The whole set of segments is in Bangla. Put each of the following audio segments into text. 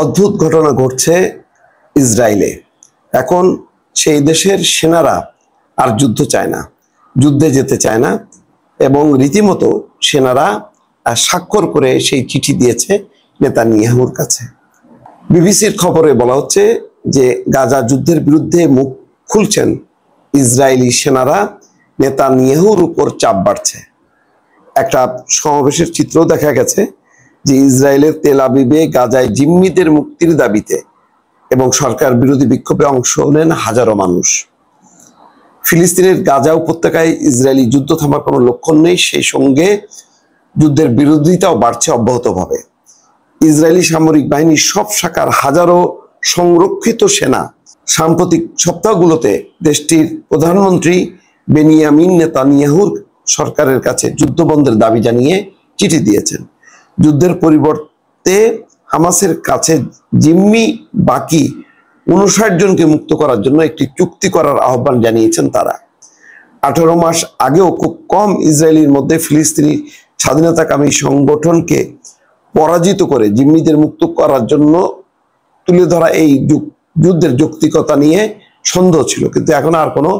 অদ্ভুত ঘটনা ঘটছে ইসরায়েলে। এখন সেই দেশের সেনারা আর যুদ্ধ চায় না, যুদ্ধে যেতে চায় না, এবং রীতিমতো সেনারা স্বাক্ষর করে সেই চিঠি দিয়েছে নেতানিয়াহুর কাছে। বিবিসির খবরে বলা হচ্ছে যে গাজা যুদ্ধের বিরুদ্ধে মুখ খুলছেন ইসরায়েলি সেনারা, নেতানিয়াহুর উপর চাপ বাড়ছে। একটা সমাবেশের চিত্র দেখা গেছে যে ইসরায়েলের তেল আবিবে গাজায় জিম্মিদের মুক্তির দাবিতে এবং সরকার বিরোধী বিক্ষোভে অংশ নেন হাজারো মানুষ। ফিলিস্তিনের গাজা উপত্যকায় ইসরায়েলি যুদ্ধ থামার কোনো লক্ষণ নেই, সেই সঙ্গে যুদ্ধের বিরোধিতাও বাড়ছে অব্যাহতভাবে। ইসরায়েলি সামরিক বাহিনীর সব শাখার হাজারো সংরক্ষিত সেনা সাম্প্রতিক সপ্তাহগুলোতে দেশটির প্রধানমন্ত্রী বেনিয়ামিন নেতানিয়াহুর সরকারের কাছে যুদ্ধবন্ধের দাবি জানিয়ে চিঠি দিয়েছেন। যুদ্ধের পরিবর্তে হামাসের কাছে জিম্মি বাকি 59 জনকে মুক্ত করার জন্য একটি চুক্তি করার আহ্বান জানিয়েছেন তারা। 18 মাস আগেও খুব কম ইসরায়েলির মধ্যে ফিলিস্তিনি স্বাধীনতাকামী সংগঠনকে পরাজিত করে জিম্মিদের মুক্ত করার জন্য তুলে ধরা এই যুদ্ধের যৌক্তিকতা নিয়ে সন্দেহ ছিল, কিন্তু এখন আর কোনো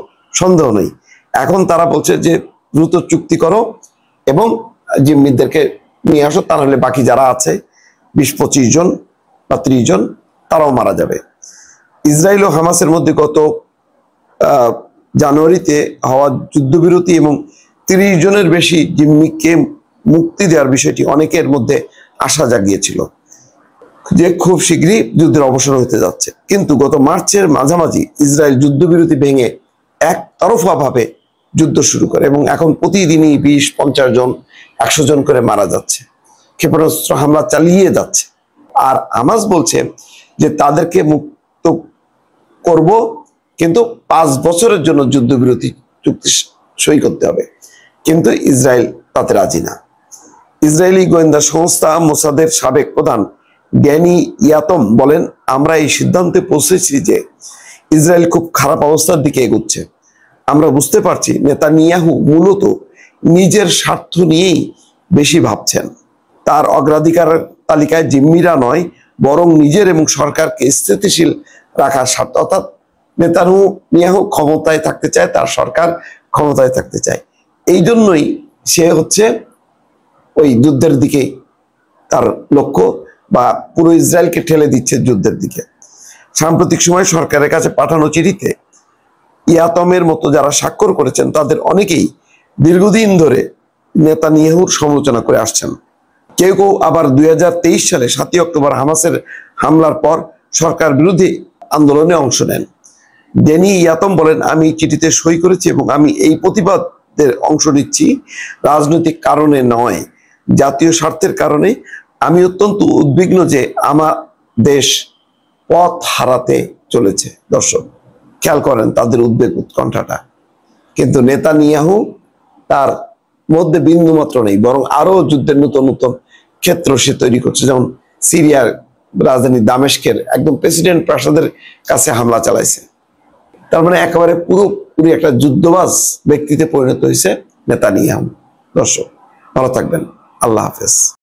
সন্দেহ নেই। এখন তারা বলছে যে দ্রুত চুক্তি করো এবং জিম্মিদেরকে নিয়ে আসো, তা নাহলে বাকি যারা আছে 20-25 জন বা 30 জন তারাও মারা যাবে। ইসরায়েল ও হামাসের মধ্যে গত জানুয়ারিতে হওয়া যুদ্ধবিরতি এবং 30 জনের বেশি জিম্মিকে মুক্তি দেওয়ার বিষয়টি অনেকের মধ্যে আশা জাগিয়েছিল যে খুব শীঘ্রই যুদ্ধের অবসান হতে যাচ্ছে। কিন্তু গত মার্চের মাঝামাঝি ইসরায়েল যুদ্ধবিরতি ভেঙে একতরফা ভাবে যুদ্ধ শুরু করে এবং এখন প্রতিদিনই 20-50 জন 100 জন করে মারা যাচ্ছে, ক্ষেপণাস্ত্র হামলা চালিয়ে যাচ্ছে। আর হামাস বলছে যে তাদেরকে মুক্ত করব, কিন্তু 5 বছরের জন্য যুদ্ধবিরতি চুক্তি সই করতে হবে, কিন্তু ইসরায়েল তাতে রাজি না। ইসরায়েলি গোয়েন্দা সংস্থা মোসাদের সাবেক প্রধান ড্যানি ইয়াতম বলেন, আমরা এই সিদ্ধান্তে পৌঁছেছি যে ইসরায়েল খুব খারাপ অবস্থার দিকে এগোচ্ছে। আমরা বুঝতে পারছি নেতানিয়াহু মূলত নিজের স্বার্থ নিয়েই বেশি ভাবছেন। তার অগ্রাধিকার তালিকায় জিম্মিরা নয়, বরং নিজের এবং সরকারকে স্থিতিশীল রাখার স্বার্থ। অর্থাৎ নেতানিয়াহু ক্ষমতায় থাকতে চায়, তার সরকার ক্ষমতায় থাকতে চায়। এই জন্যই সে হচ্ছে ওই যুদ্ধের দিকে তার লক্ষ্য, বা পুরো ইসরায়েলকে ঠেলে দিচ্ছে যুদ্ধের দিকে। সাম্প্রতিক সময় সরকারের কাছে পাঠানো চিঠিতে ইয়াতমের মতো যারা স্বাক্ষর করেছেন তাদের অনেকেই দীর্ঘদিন ধরে নেতানিয়াহুর সমালোচনা করে আসছেন। কেউ কেউ আবার 2023 সালে 7 অক্টোবর হামাসের হামলার পর সরকার বিরোধী আন্দোলনে অংশ নেন। ড্যানি ইয়াতম বলেন, আমি চিঠিতে সই করেছি এবং আমি এই প্রতিবাদের অংশ নিচ্ছি রাজনৈতিক কারণে নয়, জাতীয় স্বার্থের কারণে। আমি অত্যন্ত উদ্বিগ্ন যে আমার দেশ পথ হারাতে চলেছে। দর্শক খেয়াল করেন তাদের উদ্বেগ উৎকণ্ঠাটা, কিন্তু নেতানিয়াহু তার মধ্যে বিন্দু মাত্র নেই, বরং আরো যুদ্ধের নতুন নতুন ক্ষেত্র সে তৈরি করছে। যেমন সিরিয়ার রাজধানী দামেস্কের একদম প্রেসিডেন্ট প্রাসাদের কাছে হামলা চালাইছে। তার মানে একেবারে পুরোপুরি একটা যুদ্ধবাজ ব্যক্তিতে পরিণত হয়েছে নেতানিয়াহু। দর্শক ভালো থাকবেন, আল্লাহ হাফেজ।